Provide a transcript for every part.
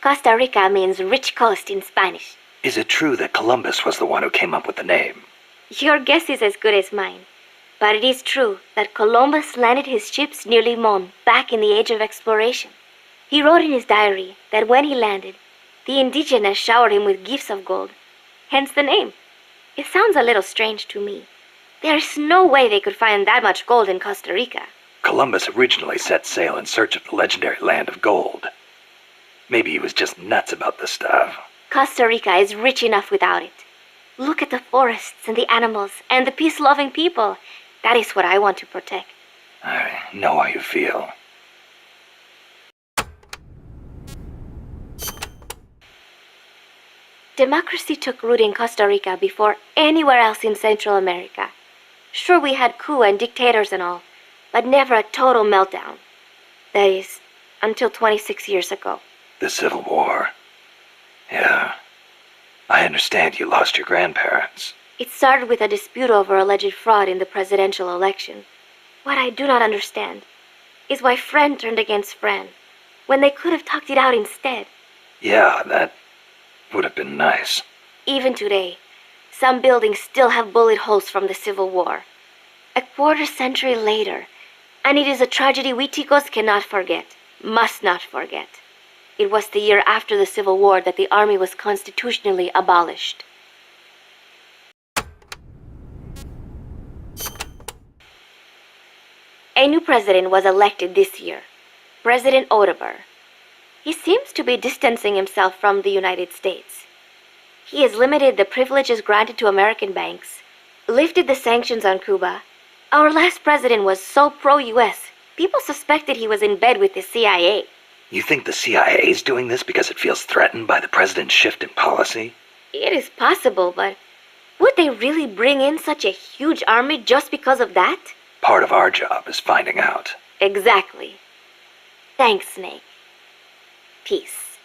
Costa Rica means rich coast in Spanish. Is it true that Columbus was the one who came up with the name? Your guess is as good as mine. But it is true that Columbus landed his ships near Limon back in the age of exploration. He wrote in his diary that when he landed, the indigenous showered him with gifts of gold, hence the name. It sounds a little strange to me. There's no way they could find that much gold in Costa Rica. Columbus originally set sail in search of the legendary land of gold. Maybe he was just nuts about the stuff. Costa Rica is rich enough without it. Look at the forests and the animals and the peace-loving people. That is what I want to protect. I know how you feel. Democracy took root in Costa Rica before anywhere else in Central America. Sure, we had coup and dictators and all, but never a total meltdown. That is, until 26 years ago. The Civil War. Yeah. I understand you lost your grandparents. It started with a dispute over alleged fraud in the presidential election. What I do not understand is why friend turned against friend, when they could have talked it out instead. Yeah, that would have been nice. Even today, some buildings still have bullet holes from the Civil War. A quarter century later, and it is a tragedy we Ticos cannot forget, must not forget. It was the year after the Civil War that the army was constitutionally abolished. A new president was elected this year, President Otabar. He seems to be distancing himself from the United States. He has limited the privileges granted to American banks, lifted the sanctions on Cuba. Our last president was so pro-US, people suspected he was in bed with the CIA. You think the CIA is doing this because it feels threatened by the president's shift in policy? It is possible, but would they really bring in such a huge army just because of that? Part of our job is finding out. Exactly. Thanks, Snake. Peace.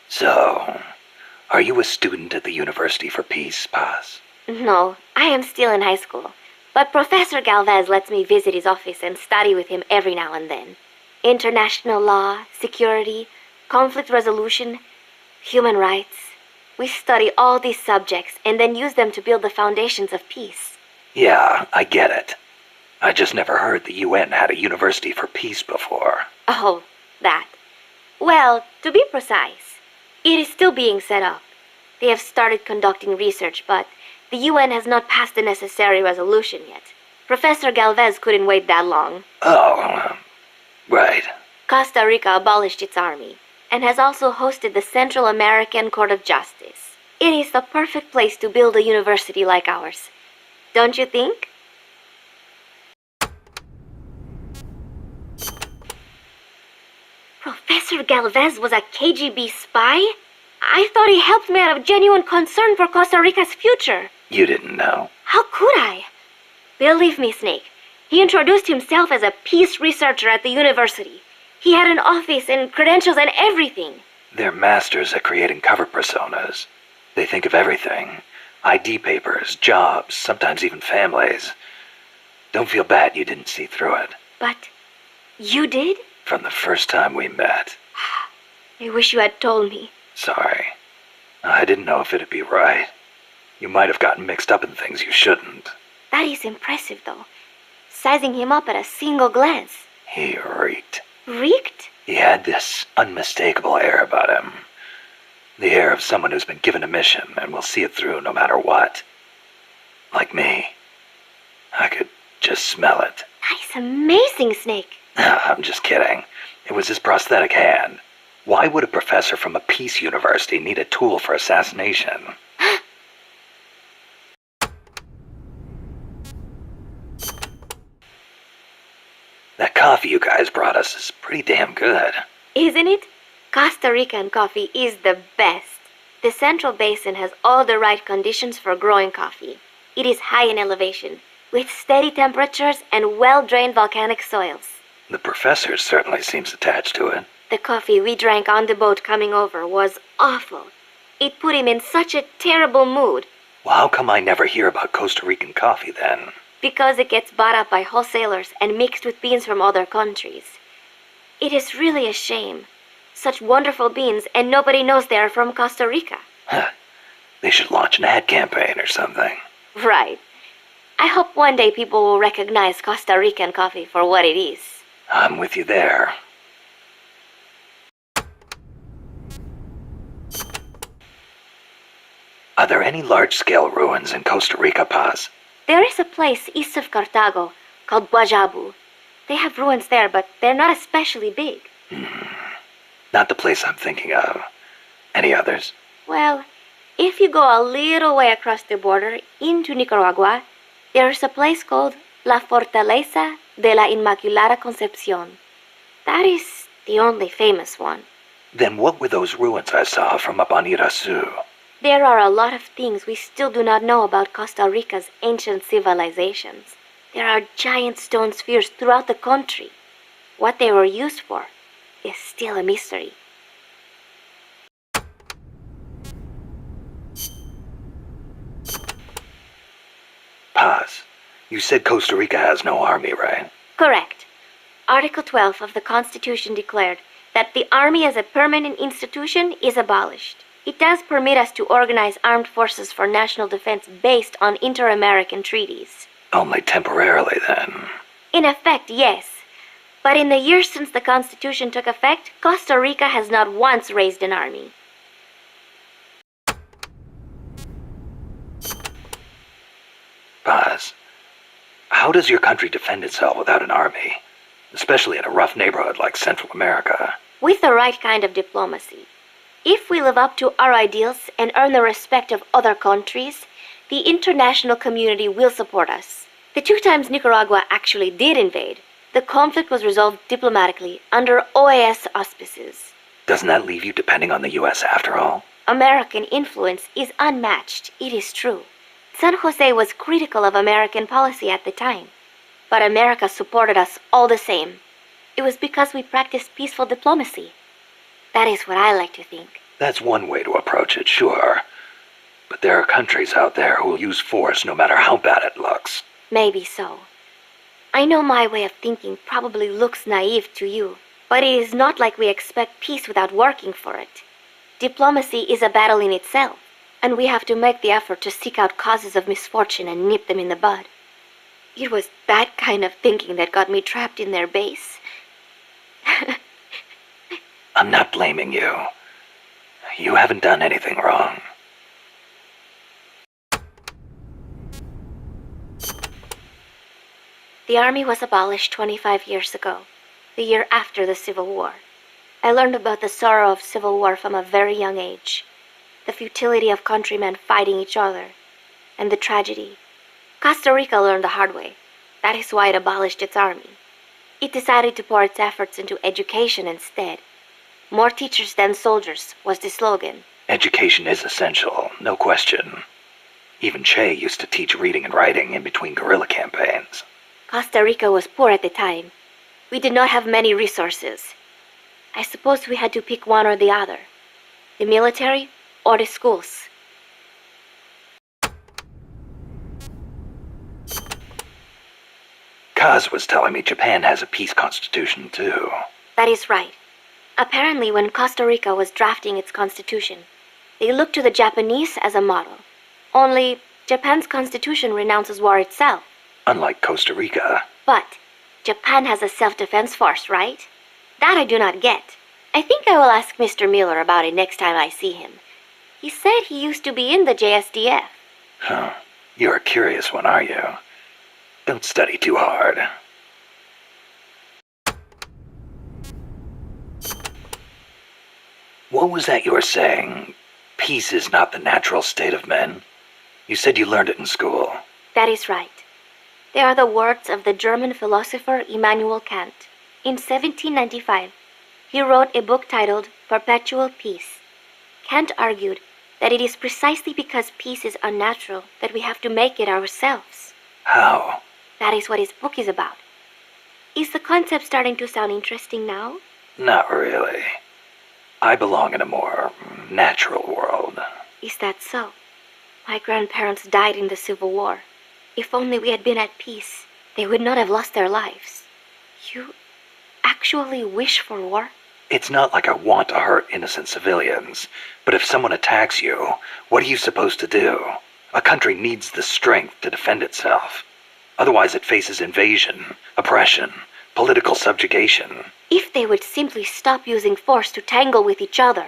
So, are you a student at the University for Peace, Paz? No, I am still in high school. But Professor Galvez lets me visit his office and study with him every now and then. International law, security, conflict resolution, human rights. We study all these subjects and then use them to build the foundations of peace. Yeah, I get it. I just never heard the UN had a University for Peace before. Oh, that. Well, to be precise, it is still being set up. They have started conducting research, but the UN has not passed the necessary resolution yet. Professor Galvez couldn't wait that long. Oh, right. Costa Rica abolished its army and has also hosted the Central American Court of Justice. It is the perfect place to build a university like ours. Don't you think? Professor Galvez was a KGB spy? I thought he helped me out of genuine concern for Costa Rica's future. You didn't know. How could I? Believe me, Snake. He introduced himself as a peace researcher at the university. He had an office and credentials and everything. They're masters at creating cover personas. They think of everything. ID papers, jobs, sometimes even families. Don't feel bad you didn't see through it. But you did? From the first time we met. I wish you had told me. Sorry. I didn't know if it'd be right. You might have gotten mixed up in things you shouldn't. That is impressive, though. Sizing him up at a single glance. He reeked. Reeked? He had this unmistakable air about him. The air of someone who's been given a mission and will see it through no matter what. Like me. I could just smell it. That is amazing, Snake. I'm just kidding. It was his prosthetic hand. Why would a professor from a peace university need a tool for assassination? That coffee you guys brought us is pretty damn good. Isn't it? Costa Rican coffee is the best. The Central Basin has all the right conditions for growing coffee. It is high in elevation, with steady temperatures and well-drained volcanic soils. The professor certainly seems attached to it. The coffee we drank on the boat coming over was awful. It put him in such a terrible mood. Well, how come I never hear about Costa Rican coffee then? because it gets bought up by wholesalers and mixed with beans from other countries. It is really a shame. Such wonderful beans, and nobody knows they are from Costa Rica. Huh. They should launch an ad campaign or something. Right. I hope one day people will recognize Costa Rican coffee for what it is. I'm with you there. Are there any large-scale ruins in Costa Rica, Paz? There is a place east of Cartago called Guajabu. They have ruins there, but they're not especially big. Not the place I'm thinking of. Any others? Well, if you go a little way across the border into Nicaragua, there is a place called La Fortaleza de la Inmaculada Concepción. That is the only famous one. Then what were those ruins I saw from up on Irasu? There are a lot of things we still do not know about Costa Rica's ancient civilizations. There are giant stone spheres throughout the country. What they were used for is still a mystery. Paz, you said Costa Rica has no army, right? Correct. Article 12 of the Constitution declared that the Army as a permanent institution is abolished. It does permit us to organize armed forces for national defense based on inter-American treaties. Only temporarily, then. In effect, yes. But in the years since the Constitution took effect, Costa Rica has not once raised an army. Paz, how does your country defend itself without an army? Especially in a rough neighborhood like Central America. With the right kind of diplomacy. If we live up to our ideals and earn the respect of other countries, the international community will support us. The 2 times Nicaragua actually did invade, the conflict was resolved diplomatically under OAS auspices. Doesn't that leave you depending on the U.S. after all? American influence is unmatched, it is true. San Jose was critical of American policy at the time, but America supported us all the same. It was because we practiced peaceful diplomacy. That is what I like to think. That's one way to approach it, sure. But there are countries out there who will use force no matter how bad it looks. Maybe so. I know my way of thinking probably looks naive to you, but it is not like we expect peace without working for it. Diplomacy is a battle in itself, and we have to make the effort to seek out causes of misfortune and nip them in the bud. It was that kind of thinking that got me trapped in their base. I'm not blaming you. You haven't done anything wrong. The army was abolished 25 years ago, the year after the Civil War. I learned about the sorrow of civil war from a very young age, the futility of countrymen fighting each other, and the tragedy. Costa Rica learned the hard way. That is why it abolished its army. It decided to pour its efforts into education instead. More teachers than soldiers was the slogan. Education is essential, no question. Even Che used to teach reading and writing in between guerrilla campaigns. Costa Rica was poor at the time. We did not have many resources. I suppose we had to pick one or the other. The military or the schools. Kaz was telling me Japan has a peace constitution, too. That is right. Apparently, when Costa Rica was drafting its constitution, they looked to the Japanese as a model. Only, Japan's constitution renounces war itself. Unlike Costa Rica. But Japan has a self-defense force, right? That I do not get. I think I will ask Mr. Miller about it next time I see him. He said he used to be in the JSDF. Huh. You're a curious one, are you? Don't study too hard. What was that you were saying? Peace is not the natural state of men? You said you learned it in school. That is right. They are the words of the German philosopher Immanuel Kant. In 1795, he wrote a book titled Perpetual Peace. Kant argued that it is precisely because peace is unnatural that we have to make it ourselves. How? That is what his book is about. Is the concept starting to sound interesting now? Not really. I belong in a more natural world. Is that so? My grandparents died in the Civil War. If only we had been at peace, they would not have lost their lives. You actually wish for war? It's not like I want to hurt innocent civilians, but if someone attacks you, what are you supposed to do? A country needs the strength to defend itself. Otherwise it faces invasion, oppression, political subjugation. If they would simply stop using force to tangle with each other,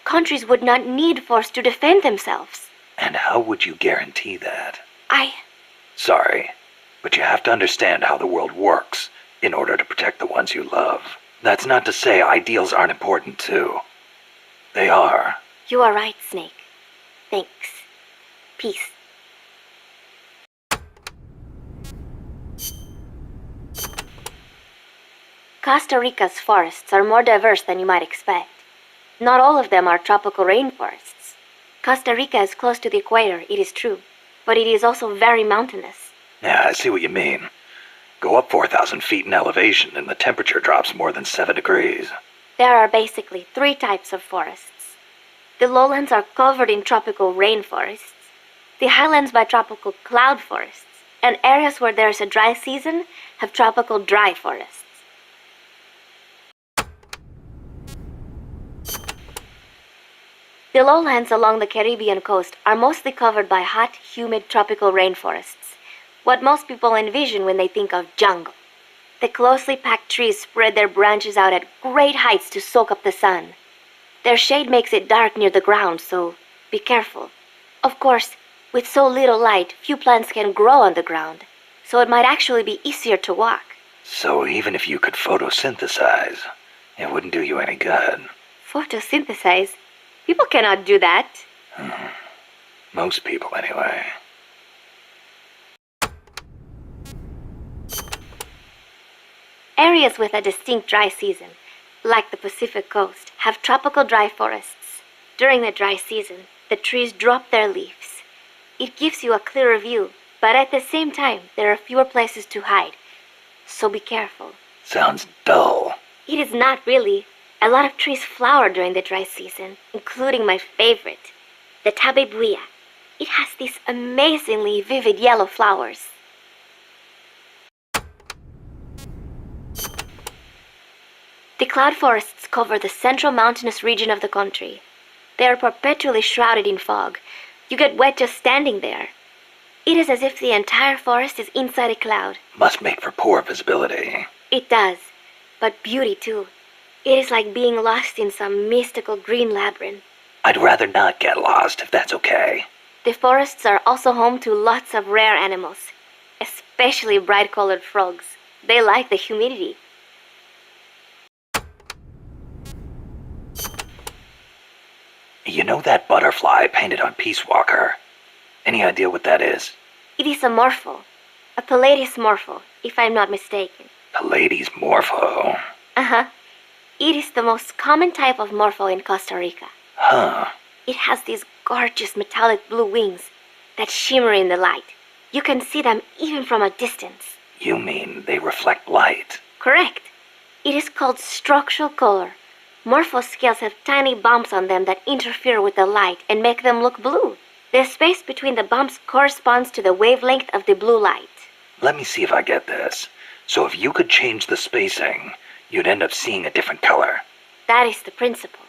countries would not need force to defend themselves. And how would you guarantee that? I... Sorry, but you have to understand how the world works in order to protect the ones you love. That's not to say ideals aren't important too. They are. You are right, Snake. Thanks. Peace. Costa Rica's forests are more diverse than you might expect. Not all of them are tropical rainforests. Costa Rica is close to the equator, it is true, but it is also very mountainous. Yeah, I see what you mean. Go up 4,000 feet in elevation and the temperature drops more than 7 degrees. There are basically 3 types of forests. The lowlands are covered in tropical rainforests, the highlands by tropical cloud forests, and areas where there is a dry season have tropical dry forests. The lowlands along the Caribbean coast are mostly covered by hot, humid tropical rainforests, what most people envision when they think of jungle. The closely packed trees spread their branches out at great heights to soak up the sun. Their shade makes it dark near the ground, so be careful. Of course, with so little light, few plants can grow on the ground, so it might actually be easier to walk. So even if you could photosynthesize, it wouldn't do you any good. Photosynthesize? People cannot do that. Most people, anyway. Areas with a distinct dry season, like the Pacific coast, have tropical dry forests. During the dry season, the trees drop their leaves. It gives you a clearer view, but at the same time, there are fewer places to hide. So be careful. Sounds dull. It is not really. A lot of trees flower during the dry season, including my favorite, the tabebuya. It has these amazingly vivid yellow flowers. The cloud forests cover the central mountainous region of the country. They are perpetually shrouded in fog. You get wet just standing there. It is as if the entire forest is inside a cloud. Must make for poor visibility. It does, but beauty too. It is like being lost in some mystical green labyrinth. I'd rather not get lost, if that's okay. The forests are also home to lots of rare animals, especially bright-colored frogs. They like the humidity. You know that butterfly painted on Peace Walker? Any idea what that is? It is a morpho, a Pallades morpho, if I'm not mistaken. Pallades morpho. Uh-huh. It is the most common type of morpho in Costa Rica. Huh. It has these gorgeous metallic blue wings that shimmer in the light. You can see them even from a distance. You mean they reflect light? Correct. It is called structural color. Morpho scales have tiny bumps on them that interfere with the light and make them look blue. The space between the bumps corresponds to the wavelength of the blue light. Let me see if I get this. So if you could change the spacing, you'd end up seeing a different color. That is the principle.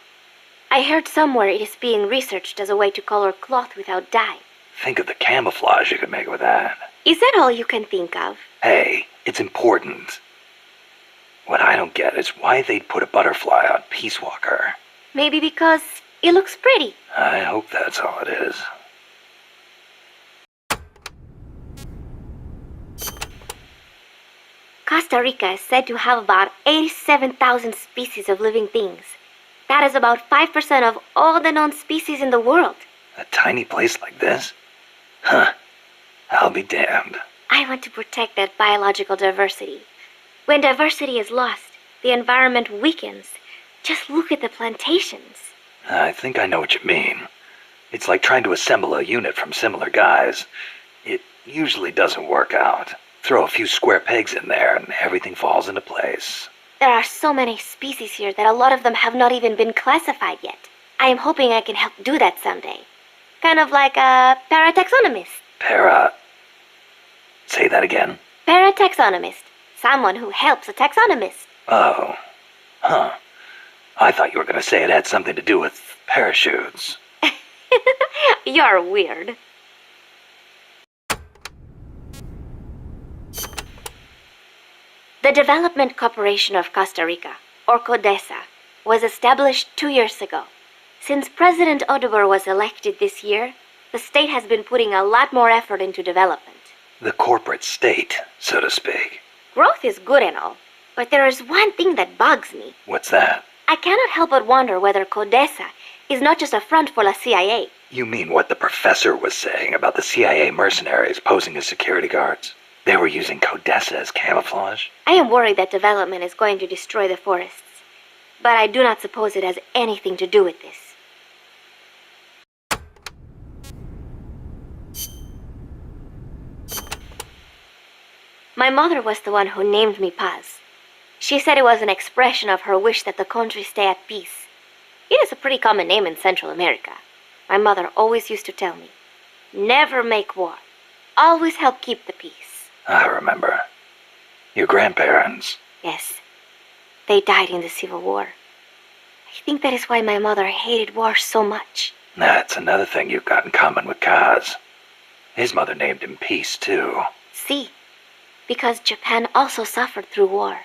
I heard somewhere it is being researched as a way to color cloth without dye. Think of the camouflage you could make with that. Is that all you can think of? Hey, it's important. What I don't get is why they'd put a butterfly on Peace Walker. Maybe because it looks pretty. I hope that's all it is. Costa Rica is said to have about 87,000 species of living things. That is about 5% of all the known species in the world. A tiny place like this? Huh. I'll be damned. I want to protect that biological diversity. When diversity is lost, the environment weakens. Just look at the plantations. I think I know what you mean. It's like trying to assemble a unit from similar guys. It usually doesn't work out. Throw a few square pegs in there and everything falls into place. There are so many species here that a lot of them have not even been classified yet. I am hoping I can help do that someday. Kind of like a parataxonomist. Say that again. Parataxonomist. Someone who helps a taxonomist. Oh. Huh. I thought you were going to say it had something to do with parachutes. You're weird. The Development Corporation of Costa Rica, or CODESA, was established 2 years ago. Since President Odubor was elected this year, the state has been putting a lot more effort into development. The corporate state, so to speak. Growth is good and all, but there is one thing that bugs me. What's that? I cannot help but wonder whether CODESA is not just a front for the CIA. You mean what the professor was saying about the CIA mercenaries posing as security guards? They were using CODESA as camouflage? I am worried that development is going to destroy the forests, but I do not suppose it has anything to do with this. My mother was the one who named me Paz. She said it was an expression of her wish that the country stay at peace. It is a pretty common name in Central America. My mother always used to tell me, never make war. Always help keep the peace. I remember. Your grandparents. Yes, they died in the Civil War. I think that is why my mother hated war so much. That's another thing you've got in common with Kaz. His mother named him Peace, too. See, because Japan also suffered through war.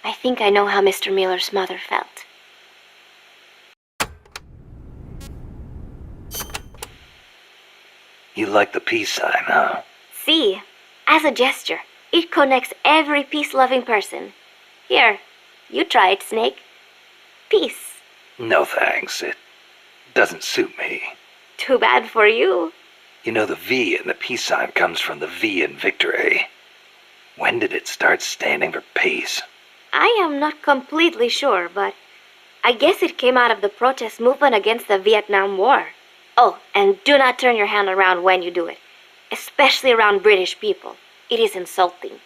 I think I know how Mr. Miller's mother felt. You like the peace sign, huh? See, as a gesture, it connects every peace-loving person. Here, you try it, Snake. Peace. No thanks. It doesn't suit me. Too bad for you. You know, the V in the peace sign comes from the V in victory. When did it start standing for peace? I am not completely sure, but I guess it came out of the protest movement against the Vietnam War. Oh, and do not turn your hand around when you do it, especially around British people. It is insulting.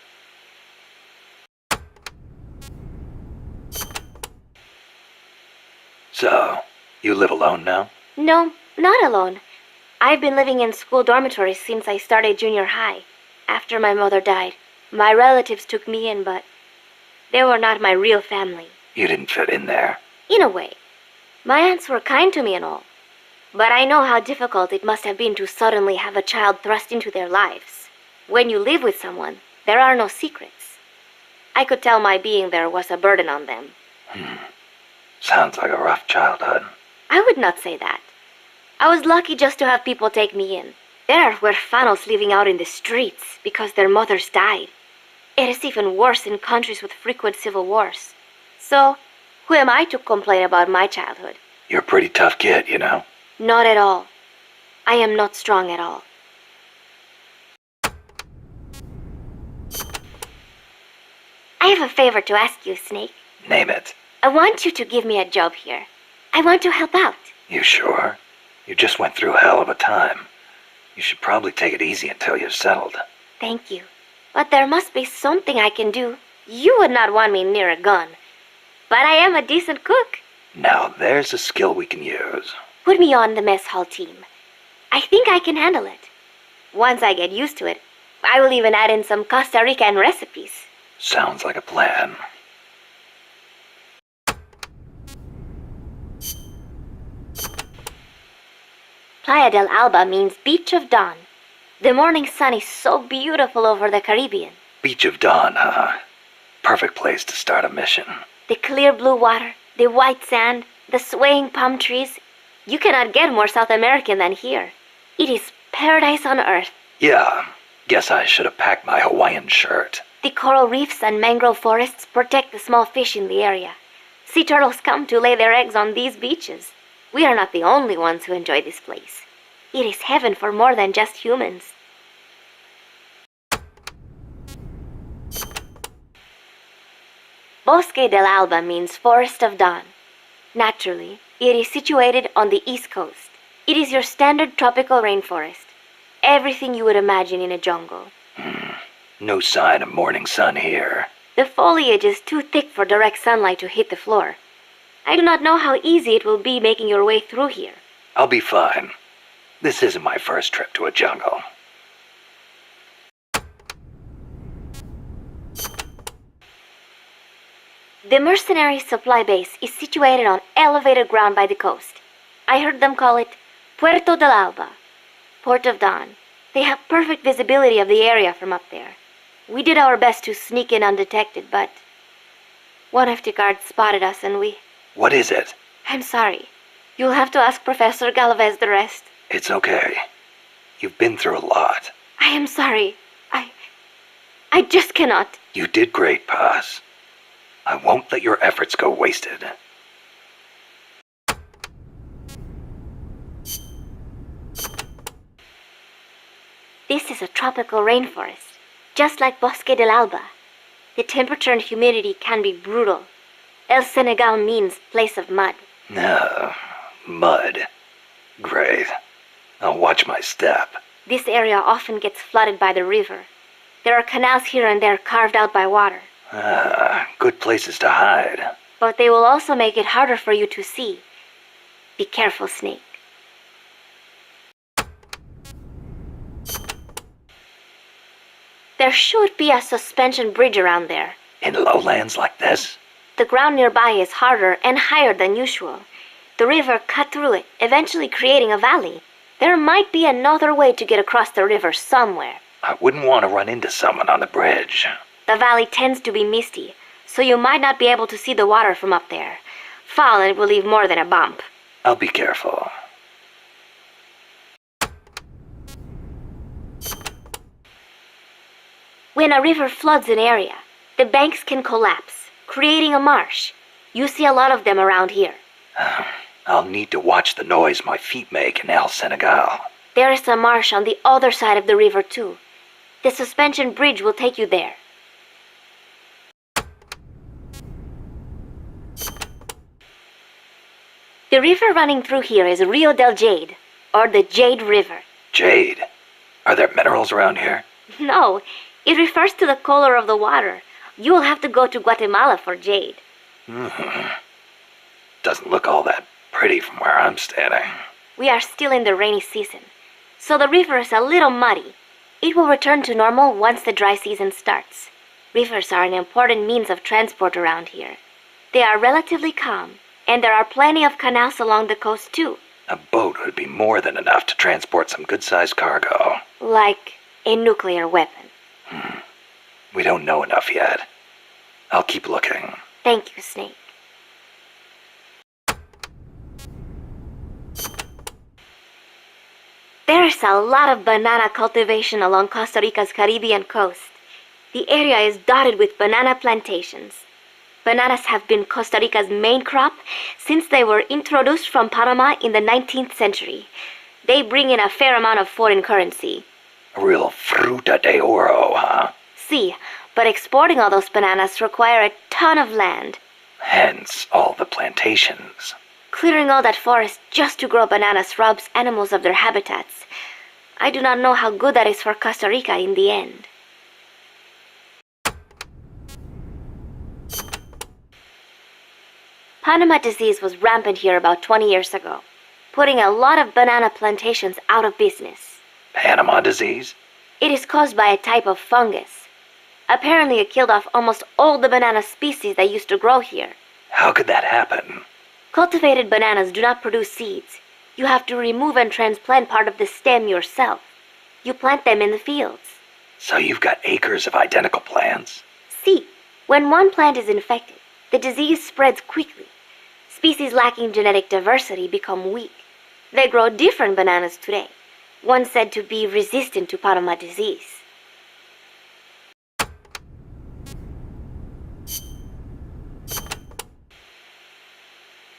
So, you live alone now? No, not alone. I've been living in school dormitories since I started junior high. After my mother died, my relatives took me in, but they were not my real family. You didn't fit in there. In a way. My aunts were kind to me and all. But I know how difficult it must have been to suddenly have a child thrust into their lives. When you live with someone, there are no secrets. I could tell my being there was a burden on them. Sounds like a rough childhood. I would not say that. I was lucky just to have people take me in. There are huérfanos living out in the streets because their mothers died. It is even worse in countries with frequent civil wars. So, who am I to complain about my childhood? You're a pretty tough kid, you know? Not at all. I am not strong at all. I have a favor to ask you, Snake. Name it. I want you to give me a job here. I want to help out. You sure? You just went through a hell of a time. You should probably take it easy until you're settled. Thank you. But there must be something I can do. You would not want me near a gun. But I am a decent cook. Now there's a skill we can use. Put me on the mess hall team. I think I can handle it. Once I get used to it, I will even add in some Costa Rican recipes. Sounds like a plan. Playa del Alba means Beach of Dawn. The morning sun is so beautiful over the Caribbean. Beach of Dawn, huh? Perfect place to start a mission. The clear blue water, the white sand, the swaying palm trees. You cannot get more South American than here. It is paradise on earth. Yeah, guess I should have packed my Hawaiian shirt. The coral reefs and mangrove forests protect the small fish in the area. Sea turtles come to lay their eggs on these beaches. We are not the only ones who enjoy this place. It is heaven for more than just humans. Bosque del Alba means Forest of Dawn. Naturally, it is situated on the east coast. It is your standard tropical rainforest. Everything you would imagine in a jungle. No sign of morning sun here. The foliage is too thick for direct sunlight to hit the floor. I do not know how easy it will be making your way through here. I'll be fine. This isn't my first trip to a jungle. The mercenary supply base is situated on elevated ground by the coast. I heard them call it Puerto del Alba, Port of Dawn. They have perfect visibility of the area from up there. We did our best to sneak in undetected, but one of the guards spotted us and we... What is it? I'm sorry. You'll have to ask Professor Galvez the rest. It's okay. You've been through a lot. I am sorry. I just cannot. You did great, Paz. I won't let your efforts go wasted. This is a tropical rainforest, just like Bosque del Alba. The temperature and humidity can be brutal. El Senegal means place of mud. No, mud. Great. I'll watch my step. This area often gets flooded by the river. There are canals here and there carved out by water. Good places to hide. But they will also make it harder for you to see. Be careful, Snake. There should be a suspension bridge around there. In lowlands like this? The ground nearby is harder and higher than usual. The river cut through it, eventually creating a valley. There might be another way to get across the river somewhere. I wouldn't want to run into someone on the bridge. The valley tends to be misty, so you might not be able to see the water from up there. Fall and it will leave more than a bump. I'll be careful. When a river floods an area, the banks can collapse, creating a marsh. You see a lot of them around here. I'll need to watch the noise my feet make in El Senegal. There is a marsh on the other side of the river too. The suspension bridge will take you there. The river running through here is Rio del Jade, or the Jade River. Jade? Are there minerals around here? No, it refers to the color of the water. You will have to go to Guatemala for jade. Doesn't look all that pretty from where I'm standing. We are still in the rainy season, so the river is a little muddy. It will return to normal once the dry season starts. Rivers are an important means of transport around here. They are relatively calm, and there are plenty of canals along the coast too. A boat would be more than enough to transport some good-sized cargo. Like a nuclear weapon. We don't know enough yet. I'll keep looking. Thank you, Snake. There is a lot of banana cultivation along Costa Rica's Caribbean coast. The area is dotted with banana plantations. Bananas have been Costa Rica's main crop since they were introduced from Panama in the 19th century. They bring in a fair amount of foreign currency. A real fruta de oro, huh? See, but exporting all those bananas require a ton of land. Hence all the plantations. Clearing all that forest just to grow bananas robs animals of their habitats. I do not know how good that is for Costa Rica in the end. Panama disease was rampant here about 20 years ago, putting a lot of banana plantations out of business. Panama disease? It is caused by a type of fungus. Apparently it killed off almost all the banana species that used to grow here. How could that happen? Cultivated bananas do not produce seeds. You have to remove and transplant part of the stem yourself. You plant them in the fields. So you've got acres of identical plants? See, when one plant is infected, the disease spreads quickly. Species lacking genetic diversity become weak. They grow different bananas today, one said to be resistant to Panama disease.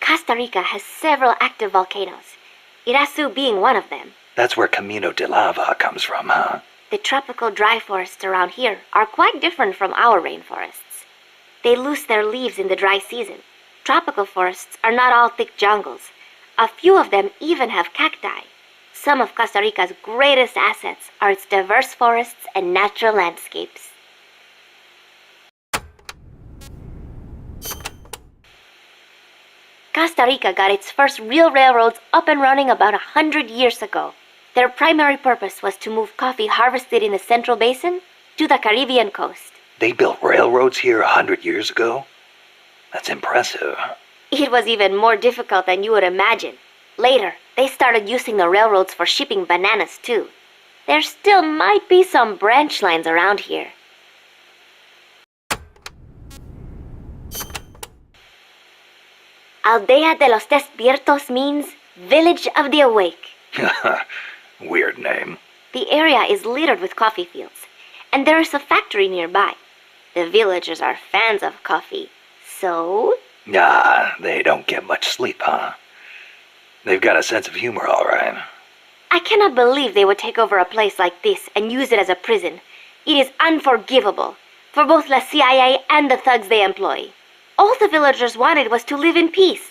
Costa Rica has several active volcanoes, Irasu being one of them. That's where Camino de Lava comes from, huh? The tropical dry forests around here are quite different from our rainforests. They lose their leaves in the dry season. Tropical forests are not all thick jungles. A few of them even have cacti. Some of Costa Rica's greatest assets are its diverse forests and natural landscapes. Costa Rica got its first real railroads up and running about 100 years ago. Their primary purpose was to move coffee harvested in the Central Basin to the Caribbean coast. They built railroads here 100 years ago? That's impressive. It was even more difficult than you would imagine. Later, they started using the railroads for shipping bananas too. There still might be some branch lines around here. Aldea de los Despiertos means Village of the Awake. Weird name. The area is littered with coffee fields, and there is a factory nearby. The villagers are fans of coffee, so... Ah, they don't get much sleep, huh? They've got a sense of humor, all right. I cannot believe they would take over a place like this and use it as a prison. It is unforgivable for both the CIA and the thugs they employ. All the villagers wanted was to live in peace.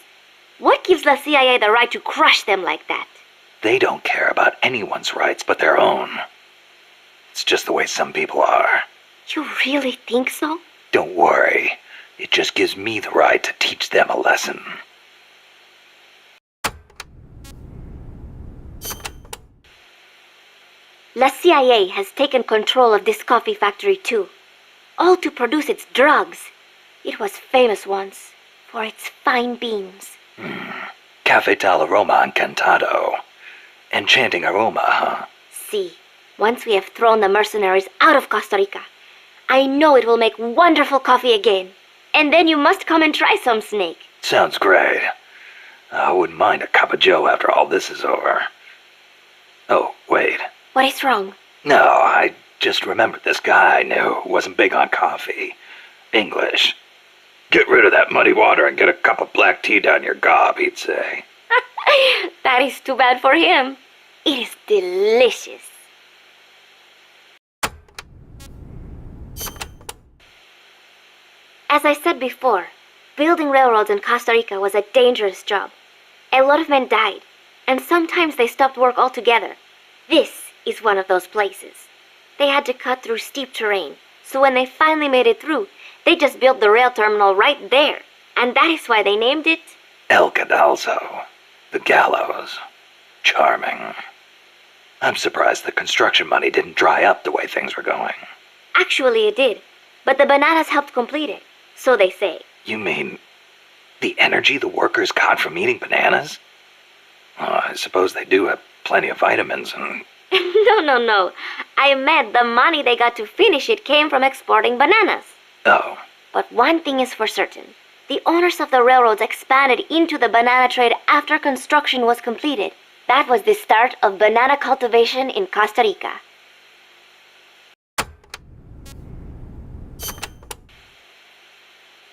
What gives the CIA the right to crush them like that? They don't care about anyone's rights but their own. It's just the way some people are. You really think so? Don't worry. It just gives me the right to teach them a lesson. The CIA has taken control of this coffee factory too, all to produce its drugs. It was famous once for its fine beans. Cafe tal aroma encantado. Enchanting aroma, huh? See, once we have thrown the mercenaries out of Costa Rica, I know it will make wonderful coffee again. And then you must come and try some, Snake. Sounds great. I wouldn't mind a cup of joe after all this is over. Oh, wait. What is wrong? No, I just remembered this guy I knew wasn't big on coffee. English. Get rid of that muddy water and get a cup of black tea down your gob, he'd say. That is too bad for him. It is delicious. As I said before, building railroads in Costa Rica was a dangerous job. A lot of men died, and sometimes they stopped work altogether. This is one of those places. They had to cut through steep terrain, so when they finally made it through, they just built the rail terminal right there. And that is why they named it El Cadalso. The gallows. Charming. I'm surprised the construction money didn't dry up the way things were going. Actually, it did, but the bananas helped complete it, so they say. You mean the energy the workers got from eating bananas? Oh, I suppose they do have plenty of vitamins and... No. I meant the money they got to finish it came from exporting bananas. Oh. But one thing is for certain. The owners of the railroads expanded into the banana trade after construction was completed. That was the start of banana cultivation in Costa Rica.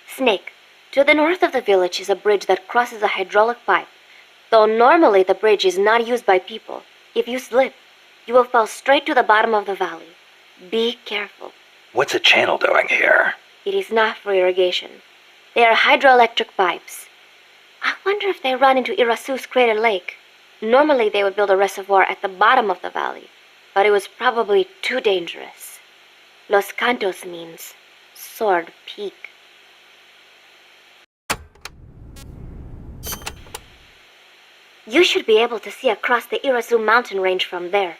Snake, to the north of the village is a bridge that crosses a hydraulic pipe. Though normally the bridge is not used by people, if you slip, you will fall straight to the bottom of the valley. Be careful. What's a channel doing here? It is not for irrigation. They are hydroelectric pipes. I wonder if they run into Irazu's Crater Lake. Normally they would build a reservoir at the bottom of the valley, but it was probably too dangerous. Los Cantos means Sword Peak. You should be able to see across the Irazu mountain range from there.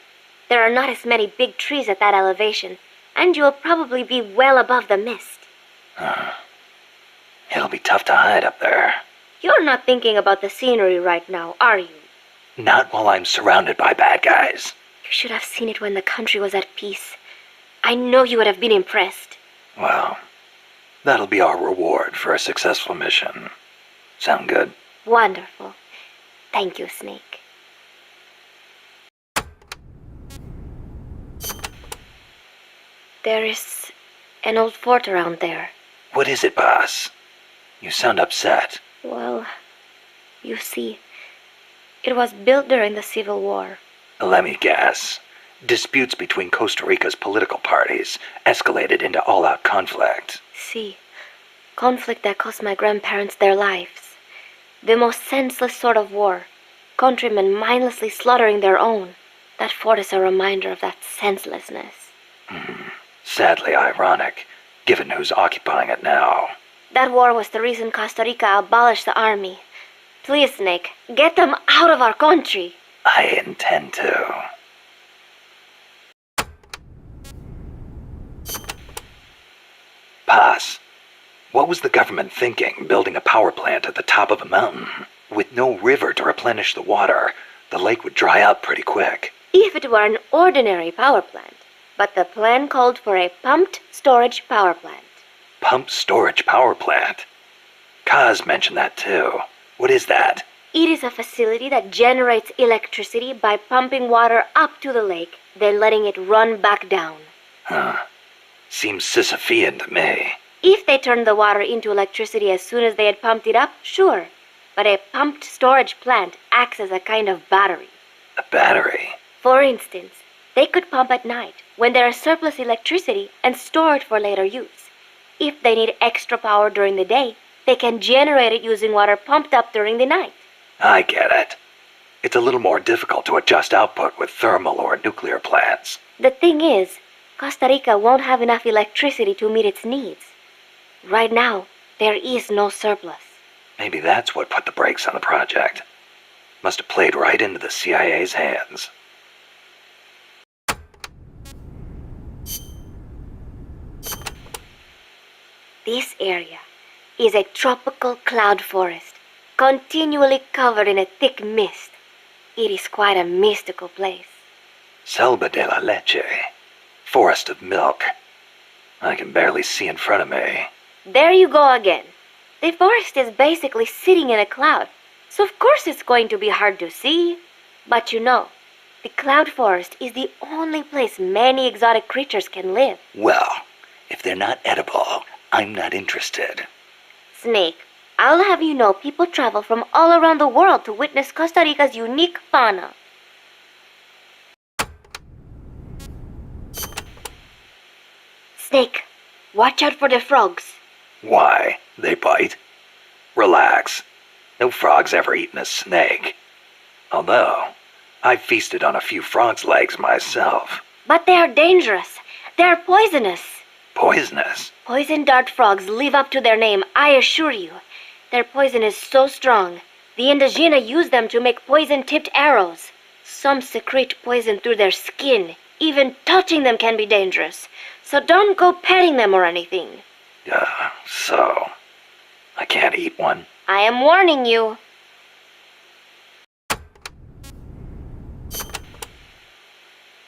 There are not as many big trees at that elevation, and you will probably be well above the mist. It'll be tough to hide up there. You're not thinking about the scenery right now, are you? Not while I'm surrounded by bad guys. You should have seen it when the country was at peace. I know you would have been impressed. Well, that'll be our reward for a successful mission. Sound good? Wonderful. Thank you, Snake. There is an old fort around there. What is it, boss? You sound upset. Well, you see, it was built during the Civil War. Let me guess. Disputes between Costa Rica's political parties escalated into all-out conflict. See, conflict that cost my grandparents their lives. The most senseless sort of war. Countrymen mindlessly slaughtering their own. That fort is a reminder of that senselessness. Sadly ironic, given who's occupying it now. That war was the reason Costa Rica abolished the army. Please, Snake, get them out of our country. I intend to. Pass. What was the government thinking, building a power plant at the top of a mountain? With no river to replenish the water, the lake would dry up pretty quick. If it were an ordinary power plant. But the plan called for a pumped storage power plant. Pumped storage power plant? Kaz mentioned that too. What is that? It is a facility that generates electricity by pumping water up to the lake, then letting it run back down. Huh. Seems Sisyphean to me. If they turned the water into electricity as soon as they had pumped it up, sure. But a pumped storage plant acts as a kind of battery. A battery? For instance, they could pump at night when there is surplus electricity and store it for later use. If they need extra power during the day, they can generate it using water pumped up during the night. I get it. It's a little more difficult to adjust output with thermal or nuclear plants. The thing is, Costa Rica won't have enough electricity to meet its needs. Right now, there is no surplus. Maybe that's what put the brakes on the project. Must have played right into the CIA's hands. This area is a tropical cloud forest, continually covered in a thick mist. It is quite a mystical place. Selva de la Leche. Forest of milk. I can barely see in front of me. There you go again. The forest is basically sitting in a cloud, so of course it's going to be hard to see. But you know, the cloud forest is the only place many exotic creatures can live. Well, if they're not edible, I'm not interested. Snake, I'll have you know people travel from all around the world to witness Costa Rica's unique fauna. Snake, watch out for the frogs. Why? They bite? Relax. No frog's ever eaten a snake. Although, I've feasted on a few frog's legs myself. But they are dangerous. They are poisonous. Poisonous? Poison dart frogs live up to their name, I assure you. Their poison is so strong. The Indígena use them to make poison-tipped arrows. Some secrete poison through their skin. Even touching them can be dangerous. So don't go petting them or anything. So I can't eat one? I am warning you.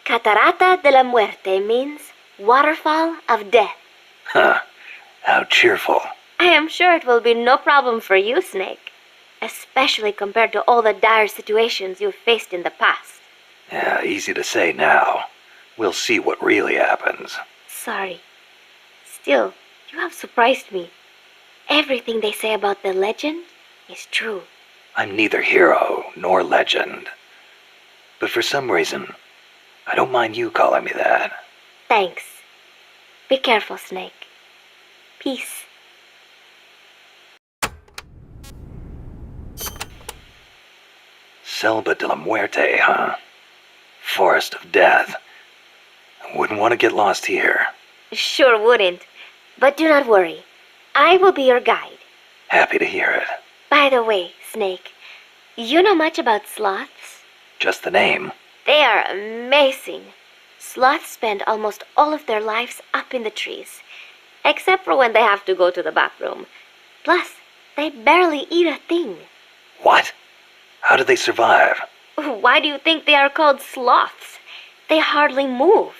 Catarata de la Muerte means waterfall of death. Huh. How cheerful. I am sure it will be no problem for you, Snake. Especially compared to all the dire situations you've faced in the past. Yeah, easy to say now. We'll see what really happens. Sorry. Still, you have surprised me. Everything they say about the legend is true. I'm neither hero nor legend. But for some reason, I don't mind you calling me that. Thanks. Be careful, Snake. Peace. Selva de la Muerte, huh? Forest of Death. Wouldn't want to get lost here. Sure wouldn't. But do not worry. I will be your guide. Happy to hear it. By the way, Snake, you know much about sloths? Just the name. They are amazing. Sloths spend almost all of their lives up in the trees, except for when they have to go to the bathroom. Plus, they barely eat a thing. What? How do they survive? Why do you think they are called sloths? They hardly move,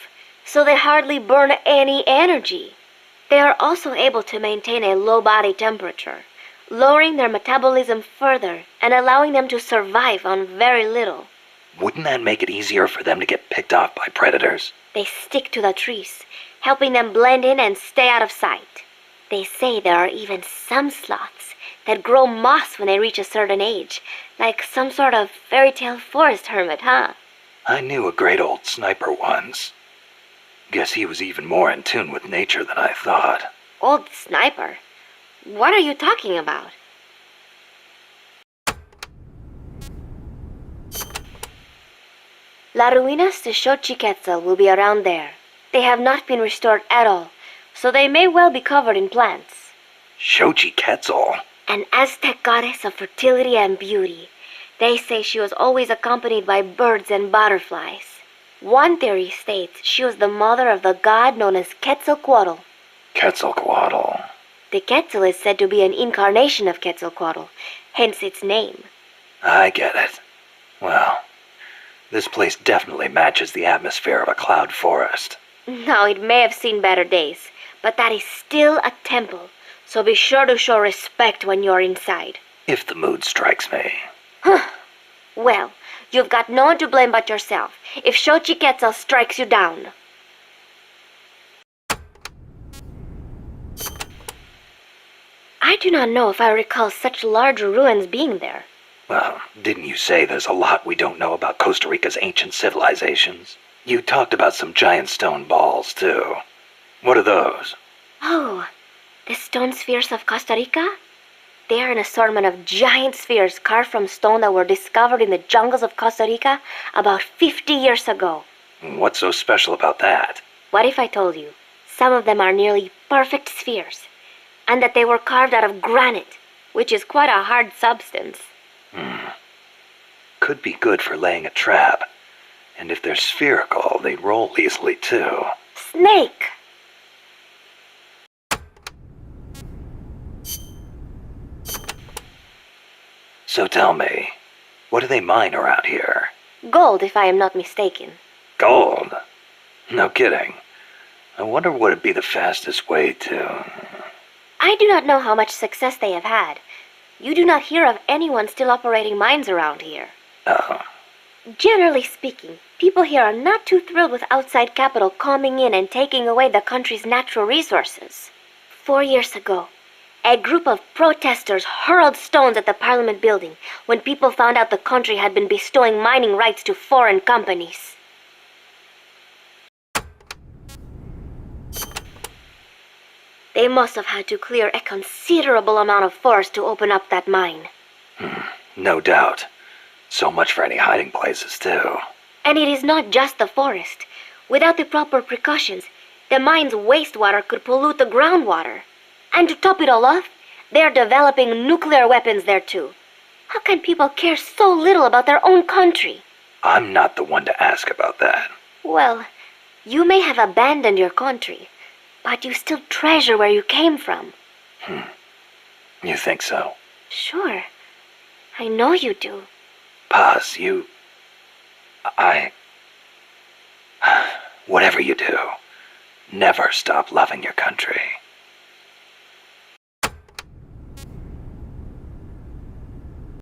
so they hardly burn any energy. They are also able to maintain a low body temperature, lowering their metabolism further and allowing them to survive on very little. Wouldn't that make it easier for them to get picked off by predators? They stick to the trees, helping them blend in and stay out of sight. They say there are even some sloths that grow moss when they reach a certain age, like some sort of fairy tale forest hermit, huh? I knew a great old sniper once. Guess he was even more in tune with nature than I thought. Old sniper? What are you talking about? La Ruinas de Xochiquetzal will be around there. They have not been restored at all, so they may well be covered in plants. Xochiquetzal? An Aztec goddess of fertility and beauty. They say she was always accompanied by birds and butterflies. One theory states she was the mother of the god known as Quetzalcoatl. Quetzalcoatl. The Quetzal is said to be an incarnation of Quetzalcoatl, hence its name. I get it. Well, this place definitely matches the atmosphere of a cloud forest. Now, it may have seen better days, but that is still a temple, so be sure to show respect when you're inside. If the mood strikes me. Well, you've got no one to blame but yourself if Xochiquetzal strikes you down. I do not know if I recall such large ruins being there. Well, didn't you say there's a lot we don't know about Costa Rica's ancient civilizations? You talked about some giant stone balls, too. What are those? Oh, the stone spheres of Costa Rica? They are an assortment of giant spheres carved from stone that were discovered in the jungles of Costa Rica about 50 years ago. What's so special about that? What if I told you some of them are nearly perfect spheres, and that they were carved out of granite, which is quite a hard substance? Could be good for laying a trap. And if they're spherical, they'd roll easily, too. Snake! So tell me, what do they mine around here? Gold, if I am not mistaken. Gold? No kidding. I wonder what would be the fastest way to... I do not know how much success they have had. You do not hear of anyone still operating mines around here. Oh, Generally speaking, people here are not too thrilled with outside capital coming in and taking away the country's natural resources. 4 years ago, a group of protesters hurled stones at the Parliament building when people found out the country had been bestowing mining rights to foreign companies. They must have had to clear a considerable amount of forest to open up that mine. no doubt. So much for any hiding places, too. And it is not just the forest. Without the proper precautions, the mine's wastewater could pollute the groundwater. And to top it all off, they are developing nuclear weapons there too. How can people care so little about their own country? I'm not the one to ask about that. Well, you may have abandoned your country, but you still treasure where you came from. You think so? Sure. I know you do. Paz, whatever you do, never stop loving your country.